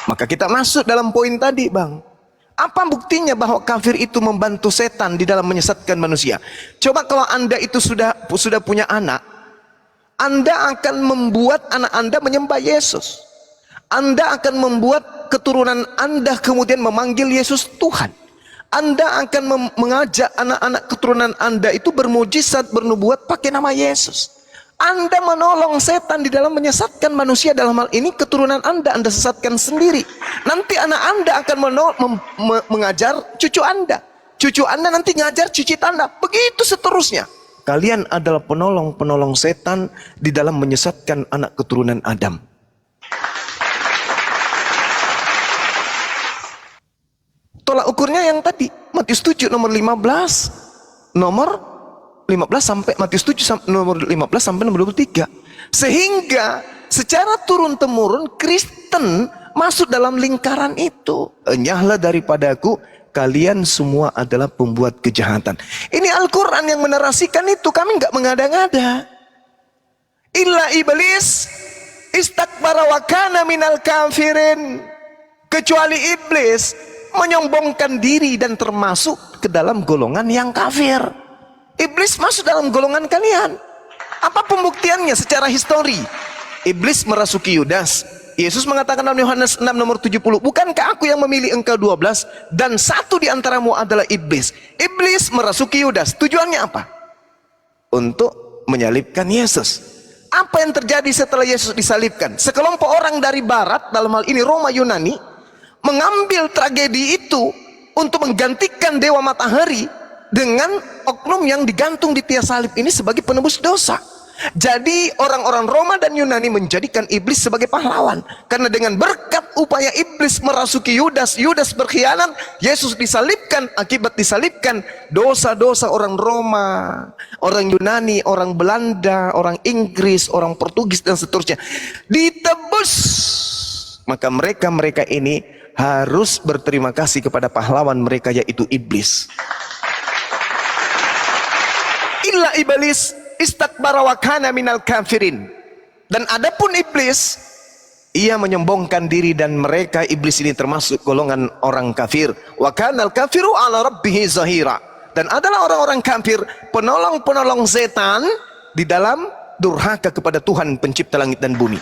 Maka kita masuk dalam poin tadi, Bang. Apa buktinya bahwa kafir itu membantu setan di dalam menyesatkan manusia? Coba kalau Anda itu sudah punya anak, Anda akan membuat anak Anda menyembah Yesus. Anda akan membuat keturunan Anda kemudian memanggil Yesus Tuhan. Anda akan mengajak anak-anak keturunan Anda itu bermujizat, bernubuat pakai nama Yesus. Anda menolong setan di dalam menyesatkan manusia. Dalam hal ini keturunan Anda sesatkan sendiri. Nanti anak Anda akan mengajar cucu Anda. Cucu Anda nanti ngajar cucu Anda. Begitu seterusnya. Kalian adalah penolong-penolong setan di dalam menyesatkan anak keturunan Adam. Tolak ukurnya yang tadi, Matius 7 nomor 15, nomor 15 sampai Matius 7 nomor 15 sampai nomor 23. Sehingga secara turun-temurun Kristen masuk dalam lingkaran itu. Enyahlah daripadaku, kalian semua adalah pembuat kejahatan. Ini Al-Quran yang menarasikan itu, kami nggak mengada-ngada. Illa iblis istakbara wa kana minal kafirin. Kecuali iblis menyombongkan diri dan termasuk ke dalam golongan yang kafir. Iblis masuk dalam golongan kalian. Apa pembuktiannya secara histori? Iblis merasuki Yudas. Yesus mengatakan dalam Yohanes 6 nomor 70, bukankah aku yang memilih engkau 12 dan satu di antaramu adalah iblis. Iblis merasuki Yudas. Tujuannya apa? Untuk menyalibkan Yesus. Apa yang terjadi setelah Yesus disalibkan? Sekelompok orang dari barat, dalam hal ini Roma Yunani, mengambil tragedi itu untuk menggantikan dewa matahari dengan oknum yang digantung di tiang salib ini sebagai penebus dosa. Jadi orang-orang Roma dan Yunani menjadikan iblis sebagai pahlawan. Karena dengan berkat upaya iblis merasuki Yudas, Yudas berkhianat, Yesus disalibkan. Akibat disalibkan, dosa-dosa orang Roma, orang Yunani, orang Belanda, orang Inggris, orang Portugis dan seterusnya ditebus. Maka mereka ini harus berterima kasih kepada pahlawan mereka, yaitu iblis. Illa iblis istakbara wa kana minal kafirin. Dan adapun iblis, ia menyombongkan diri, dan mereka iblis ini termasuk golongan orang kafir. Wa kanal kafiru ala rabbihi zahira. Dan adalah orang-orang kafir penolong-penolong setan di dalam durhaka kepada Tuhan pencipta langit dan bumi.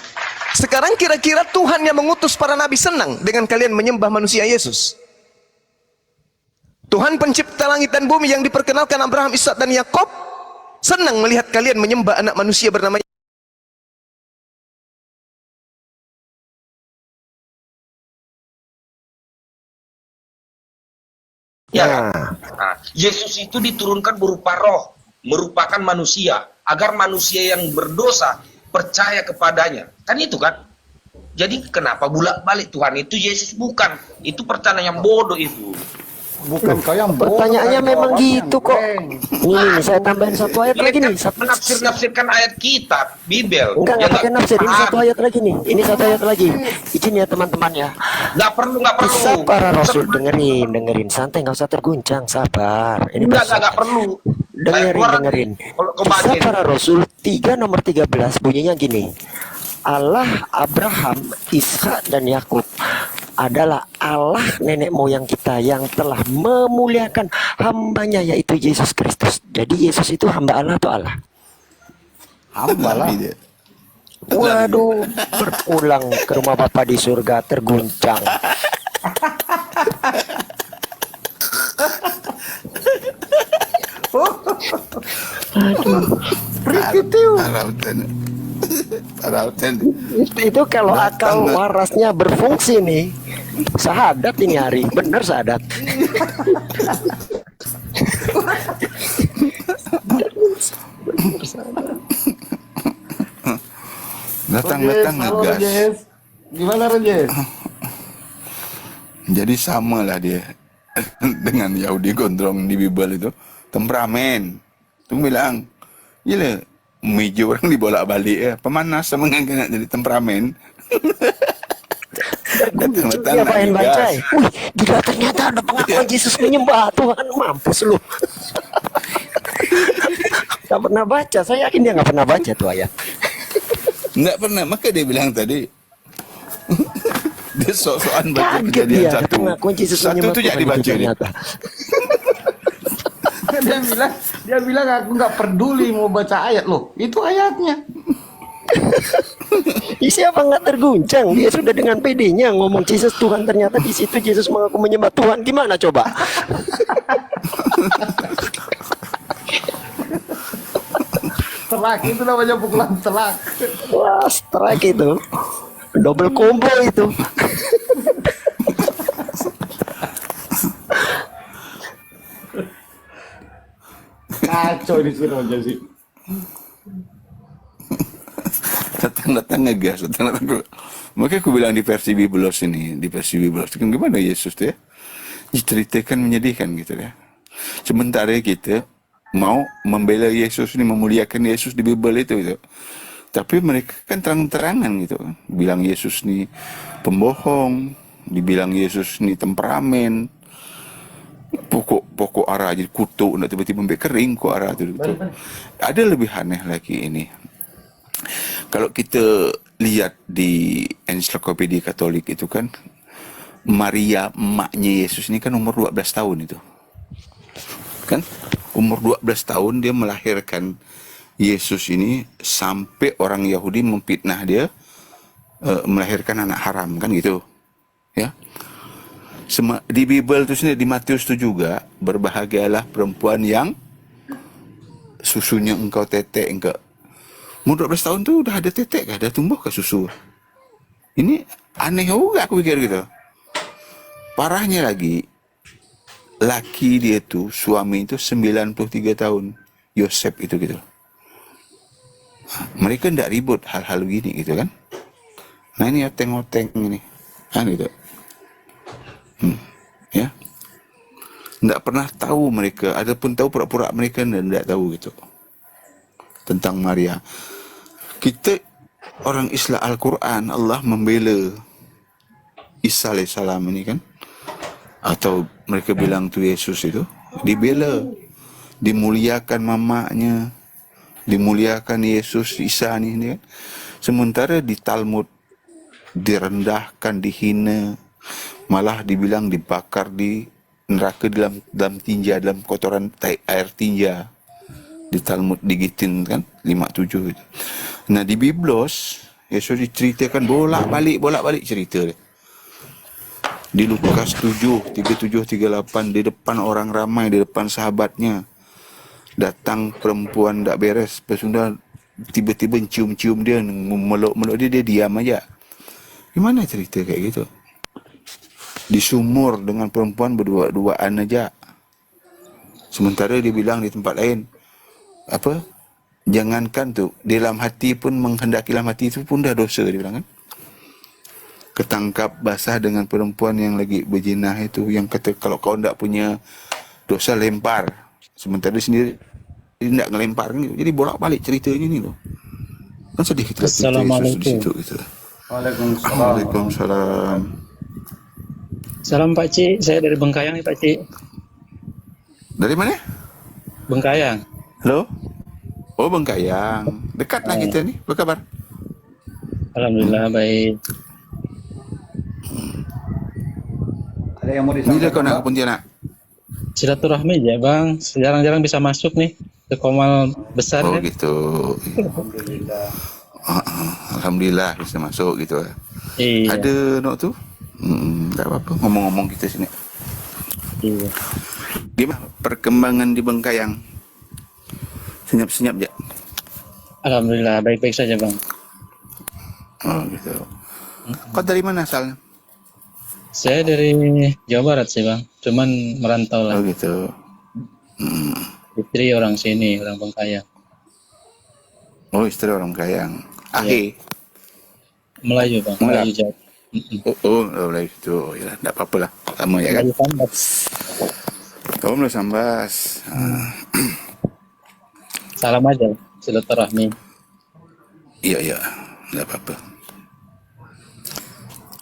Sekarang kira-kira Tuhan yang mengutus para nabi senang dengan kalian menyembah manusia Yesus? Tuhan pencipta langit dan bumi yang diperkenalkan Abraham, Ishak dan Yakob senang melihat kalian menyembah anak manusia bernama Ya, nah, Yesus itu diturunkan berupa roh, merupakan manusia, agar manusia yang berdosa percaya kepadanya. Kan itu kan? Jadi kenapa bolak-balik Tuhan itu Yesus bukan? Itu pertanyaan yang bodoh itu. Bukan kau yang bodoh. Pertanyaannya kan, memang jawabnya gitu yang kok. blank. Nih, saya tambahin satu ayat lagi nih. Menafsir-nafsirkan ayat kitab, Bibel. Enggak Ya pakai nafsir. Ini paham. satu ayat lagi nih. Ini satu ayat lagi. Izin ya teman-teman ya. Nggak perlu. Kisah para rasul, dengerin santai, nggak usah terguncang, sabar. Ini Nggak perlu. dengerin. Kalau Kisah kemarin para rasul 3 nomor 13 bunyinya gini. Allah Abraham, Ishak dan Yakub adalah Allah nenek moyang kita yang telah memuliakan hambanya yaitu Yesus Kristus. Jadi Yesus itu hamba Allah atau Allah? Hamba lah. Waduh, berpulang ke rumah Bapa di surga terguncang. Itu kalau akal warasnya berfungsi nih, sahadat ini hari, bener sahadat. Datang Halo, ngegas. Rajes. Gimana Rajes? Jadi sama lah dia dengan Yahudi gondrong di Bible itu, temperamen. Tuh bilang, gila, meja orang dibolak-balik ya, pemanas sama dengan jadi temperamen. Datang-datang Dia main baca. ngegas. Wih, gila ternyata ada pengakuan Yesus menyembah Tuhan, mampus lu. Gak pernah baca, saya yakin dia gak pernah baca tuh ayat. Nggak pernah, maka dia bilang tadi. Dia sok-sokan baca Kaget Kejadian dia, ada satu. pengakuan Yesus Satu menyembah tuh Tuhan jadi itu baca dia. ternyata. dia bilang aku nggak peduli mau baca ayat loh. Itu ayatnya. Siapa nggak terguncang? Dia sudah dengan PD-nya ngomong Yesus Tuhan, ternyata di situ Yesus mengaku menyembah Tuhan. Gimana coba? Telak itu namanya pukulan telak. Wah, strike itu. Double combo itu. Kacau di sini aja sih. Datang-datang ngegas, datang-datang. Makanya aku bilang di versi Biblos ini, di versi Biblos kan gimana Yesus tuh ya, diceritakan menyedihkan gitu ya. Sementara kita mau membela Yesus ini, memuliakan Yesus di Bible itu gitu. Tapi mereka kan terang-terangan gitu, bilang Yesus nih pembohong, dibilang Yesus nih temperamen, pokok arah jadi kutuk, nak tiba-tiba sampai kering kok arah itu gitu. Ada lebih aneh lagi ini. Kalau kita lihat di ensiklopedia Katolik itu kan, Maria emaknya Yesus ini kan umur 12 tahun itu. Kan umur 12 tahun dia melahirkan Yesus ini, sampai orang Yahudi memfitnah dia melahirkan anak haram kan gitu. Ya. Di Bible itu sendiri, di Matius itu juga, berbahagialah perempuan yang susunya engkau tetek engkau. Umur 12 tahun tuh udah ada tetek kah? Ada tumbuh ke susu? Ini aneh juga aku pikir gitu. Parahnya lagi, laki dia tuh, suami itu 93 tahun. Yosef itu gitu. Mereka tidak ribut hal-hal gini gitu kan. Nah ini oteng-oteng ini. Kan gitu. Ya. Tidak pernah tahu mereka. Adapun tahu pura-pura mereka tidak tahu gitu. Tentang Maria. Kita orang Islam Al-Quran, Allah membela Isa alaihissalam ini kan. Atau mereka bilang tu Yesus itu. Dibela. Dimuliakan mamanya. Dimuliakan Yesus, Isa ini kan. Sementara di Talmud direndahkan, dihina. Malah dibilang dibakar di neraka dalam tinja, dalam kotoran air tinja. Di Talmud digitin kan 57 gitu. Nah di Biblos Yesus diceritakan bolak-balik cerita dia. Di Lukas 7 37 38, di depan orang ramai, di depan sahabatnya, datang perempuan tak beres, pesunda tiba-tiba cium-cium dia, meluk-meluk dia diam aja. Gimana cerita kayak gitu? Di sumur dengan perempuan berdua-duaan aja. Sementara dia bilang di tempat lain, apa? Jangankan tuh, di dalam hati pun menghendaki dalam hati itu pun dah dosa, dia bilang kan. ketangkap basah dengan perempuan yang lagi berzinah itu, yang kata kalau kau tidak punya dosa lempar, sementara dia sendiri dia tidak ngelempar gitu. Jadi bolak-balik ceritanya ni loh. Kan sedih kita lihat cerita Yesus di Assalamualaikum. situ gitu. Waalaikumsalam. Waalaikumsalam. Salam Pak Cik, saya dari Bengkayang nih Pak Cik. Dari mana? Bengkayang. Halo? Oh, Bengkayang. Dekatlah kita ni. Apa kabar? Alhamdulillah baik. Ada yang mau Bila disampaikan? kau nak ke Pak? Pontianak? Silaturahmi aja Bang, jarang-jarang bisa masuk nih ke Komal besar Oh kan. gitu. Alhamdulillah. Alhamdulillah bisa masuk gitu. Iya. Ada nok tu? Tak apa-apa. Ngomong-ngomong kita sini. Iya. Gimana perkembangan di Bengkayang? Senyap-senyap je. Alhamdulillah baik-baik saja Bang. Oh gitu. Kau dari mana asalnya? Saya dari Jawa Barat sih Bang, cuman merantau lah. Oh gitu. Istri orang sini, orang Bengkayang. Oh istri orang Bengkayang. Akhir. Melayu Bang, Melayu. Melayu Jawa. Oh dari situ. Oh, ya, tak apa-apa lah. Sama ya kan. Melayu Sambat. Kau Melayu Sambas. Salam aja, silaturahmi. Iya. Tak apa-apa.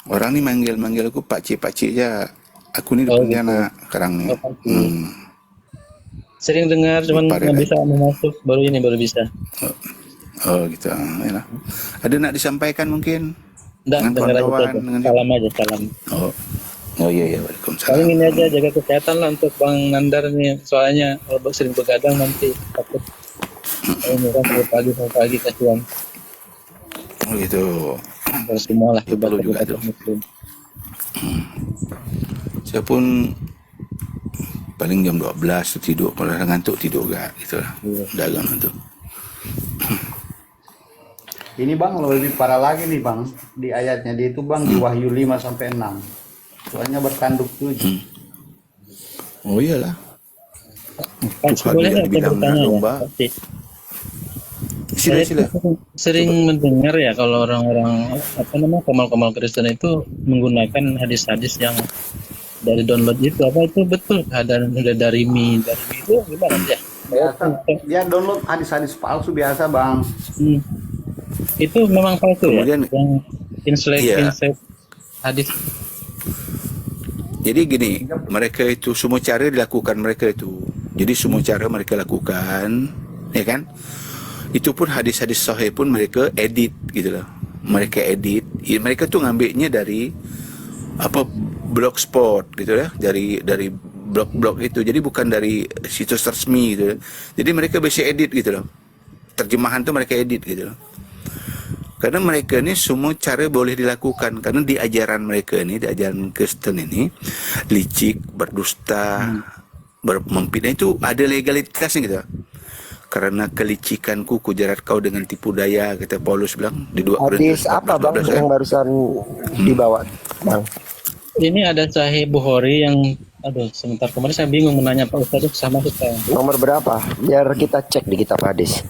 Orang ni manggil aku pakcik-pakcik je. Aku ni Oh, Pontianak sekarang ni. Oh, pakcik. Sering dengar, cuman Lupa dia nggak dah. bisa masuk. Baru bisa. Oh gitu. Yalah. Ada nak disampaikan mungkin? Nggak, Dengan dengar aja kawan-kawan, saja. dengan- Salam aja, salam. Oh iya. Waalaikumsalam. Paling ini aja, jaga kesehatan lah untuk Bang Nandar nih. Soalnya kalau sering begadang nanti takut. Ini kan dari pagi kasihan. Oh gitu. Terus semua lah Ya, perlu juga ibadah tu. muslim. Saya pun paling jam 12 tu tidur. Kalau dah ngantuk tidur juga gitu lah. Dah agak ngantuk. Ini Bang lebih parah lagi nih Bang. Di ayatnya dia itu Bang di Wahyu 5 sampai 6. Soalnya bertanduk 7. Oh iyalah. Pak, Tuhan boleh yang nggak saya dibilang bertanya ya? domba. Pak Cik? Sila. Saya sering mendengar ya kalau orang-orang komal-komal Kristen itu menggunakan hadis-hadis yang dari download itu, apa itu betul? Ada dari Mi itu gimana ya? Biasa. Dia download hadis-hadis palsu biasa Bang. Itu memang palsu Kemudian- ya? Yang Iya. insert hadis. Jadi gini, mereka itu semua cara dilakukan mereka itu. Jadi semua cara mereka lakukan, ya kan? Itu pun hadis-hadis sahih pun mereka edit gitu loh. Mereka edit. Ya, mereka tuh ngambilnya dari blogspot gitu ya, dari blog-blog itu. Jadi bukan dari situs resmi gitu. Jadi mereka bisa edit gitu loh. Terjemahan tuh mereka edit gitu loh. Karena mereka ni semua cara boleh dilakukan. Karena di ajaran mereka ni, di ajaran Kristen ini, licik, berdusta, memfitnah itu ada legalitasnya gitu. Karena kelicikanku kujerat kau dengan tipu daya, kata Paulus bilang di 2 Hadis Korintus apa bang 14, yang barusan dibawa bang? Ini ada Sahih Bukhari yang, aduh sebentar kemarin saya bingung menanya Pak Ustadz sama saya. Nomor berapa? Biar kita cek di kitab hadis.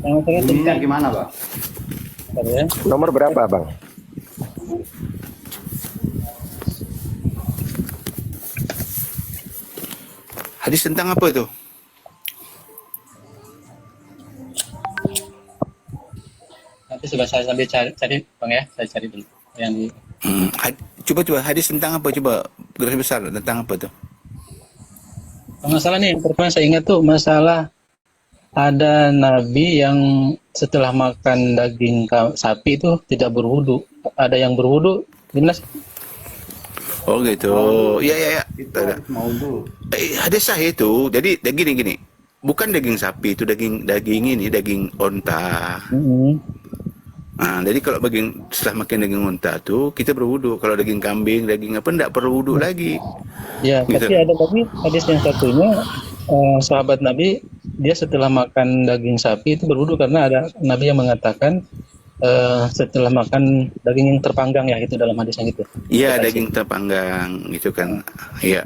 Yang saya Ininya tentang gimana Bang? ya. Nomor berapa bang? Hadis tentang apa tu? Nanti sudah saya sambil cari bang ya, saya cari dulu yang di. Cuba hadis tentang apa? Cuba garis besar tentang apa tu? Masalah nih, yang pertama saya ingat tuh masalah ada nabi yang setelah makan daging sapi itu tidak berwudu. Ada yang berwudu, gimana sih? Oh gitu. Ya. Itu Tak ada. hadis maudhu. Hadis sahih itu. Jadi gini. Bukan daging sapi itu, daging ini, daging onta. Jadi kalau setelah makan daging onta tu kita berwudu. Kalau daging kambing, daging apa enggak perlu wudu lagi. Ya, Gitu. tapi ada lagi hadis yang satunya sahabat Nabi dia setelah makan daging sapi itu berwudu karena ada Nabi yang mengatakan setelah makan daging yang terpanggang ya itu dalam hadis yang itu. Iya, daging terpanggang gitu kan. Iya.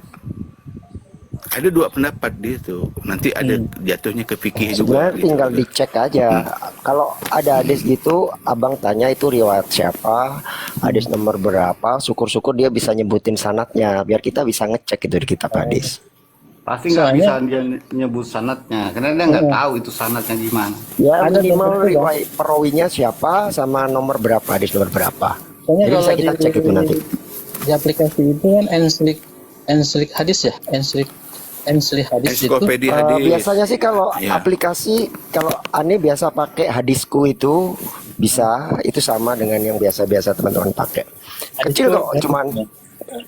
ada dua pendapat di itu. Nanti ada jatuhnya ke fikih juga. Sebenarnya tinggal dicek aja. Kalau ada hadis gitu, abang tanya itu riwayat siapa, hadis nomor berapa. Syukur-syukur dia bisa nyebutin sanatnya, biar kita bisa ngecek itu di kitab hadis. Pasti nggak bisa dia nyebut sanatnya, karena dia nggak tahu itu sanatnya gimana. Ya Ada minimal beberapa, riwayat perawinya siapa sama nomor berapa, hadis nomor berapa. Soalnya Jadi kalau bisa kita cek itu nanti. di aplikasi itu kan Enslik hadis ya, Enslik hadis itu. Ensiklopedia hadis. Biasanya sih kalau Ya. aplikasi, kalau aneh biasa pakai hadisku itu bisa, itu sama dengan yang biasa-biasa teman-teman pakai. Kecil kok, cuman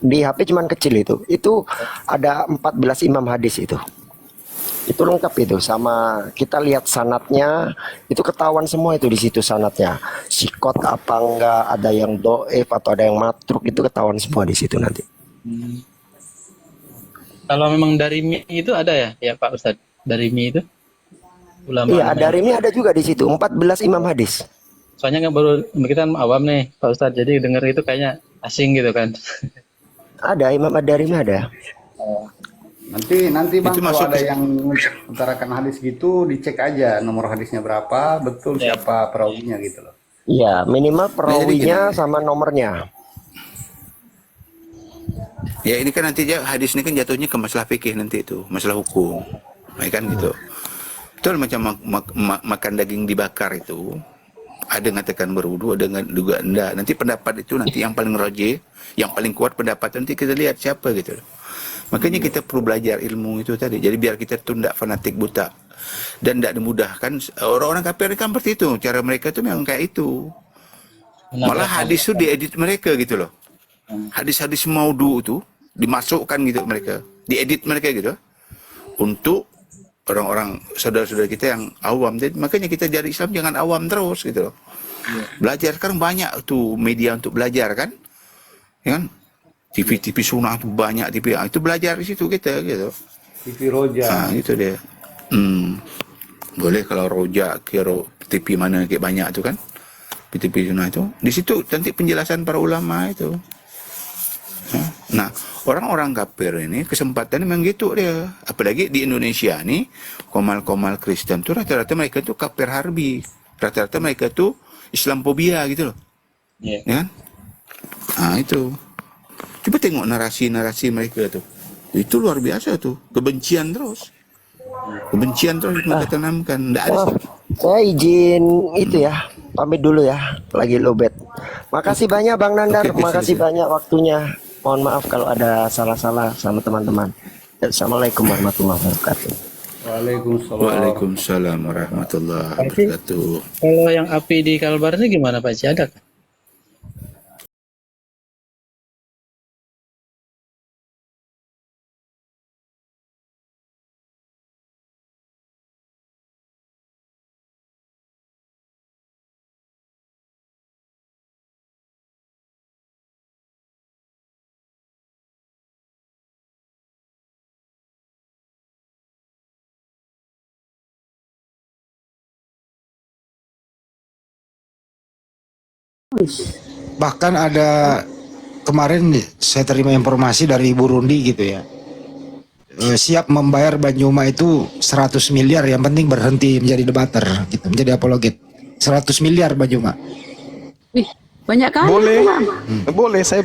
di HP cuman kecil itu. Itu ada 14 imam hadis itu. Itu lengkap itu, sama kita lihat sanatnya, itu ketahuan semua itu di situ sanatnya. Sikot apa enggak, ada yang doef atau ada yang matruk, itu ketahuan semua di situ nanti. Kalau memang dari Mi itu ada ya Pak Ustadz, dari Mi itu ulama. Iya, dari ini ada juga di situ 14 imam hadis. Soalnya kan baru kita awam nih Pak Ustadz, jadi denger itu kayaknya asing gitu kan. Ada imam Ad-Darimi ada. Nanti bang Itu kalau masuk ada ke- yang utarakan hadis gitu, dicek aja nomor hadisnya berapa, betul siapa perawinya gitu loh. Iya, minimal perawinya sama nomornya. Ya ini kan nanti hadis ini kan jatuhnya ke masalah fikih nanti itu, masalah hukum. Ya kan gitu. Betul macam makan daging dibakar itu. Ada yang mengatakan berwudu, ada yang juga enggak. Nanti pendapat itu nanti yang paling rajih, yang paling kuat pendapat nanti kita lihat siapa gitu loh. Makanya kita perlu belajar ilmu itu tadi. Jadi biar kita tuh tidak fanatik buta dan tidak dimudahkan. Orang-orang kafir kan seperti itu. Cara mereka tuh memang kayak itu. Malah hadis itu diedit mereka gitu loh. Hadis-hadis maudu itu dimasukkan gitu mereka, diedit mereka gitu untuk orang-orang saudara-saudara kita yang awam. Jadi makanya kita jadi Islam jangan awam terus gitu loh. Belajar sekarang banyak tuh media untuk belajar kan, ya kan? TV sunnah tuh banyak TV, itu belajar di situ kita gitu. TV Roja. Nah itu dia. Boleh kalau Roja kira TV mana kayak banyak tuh kan, TV sunnah itu. Di situ nanti penjelasan para ulama itu. Nah, orang-orang kafir ini kesempatannya memang gitu dia. Apalagi di Indonesia nih, komal-komal Kristen tuh rata-rata mereka tuh kafir harbi. Rata-rata mereka tuh Islamfobia gitu loh. Iya. Ya kan? Nah, itu. Coba tengok narasi-narasi mereka tuh. Itu luar biasa tuh. Kebencian terus. Kebencian terus mereka tanamkan. Nggak ada Oh, sih. saya izin itu ya, pamit dulu ya, lagi lobet. Makasih banyak Bang Nandar, Oke, makasih silakan. banyak waktunya. Mohon maaf kalau ada salah-salah sama teman-teman. Assalamualaikum warahmatullahi wabarakatuh. Waalaikumsalam. Waalaikumsalam warahmatullahi wabarakatuh. Kalau yang api di Kalbar ini gimana Pak Ci, ada kan? Bahkan ada kemarin saya terima informasi dari Burundi gitu ya, siap membayar Banyuma itu 100 miliar, yang penting berhenti menjadi debater gitu, menjadi apologet. 100 miliar Banyuma. Wih, banyak kali. Boleh, Bang. boleh saya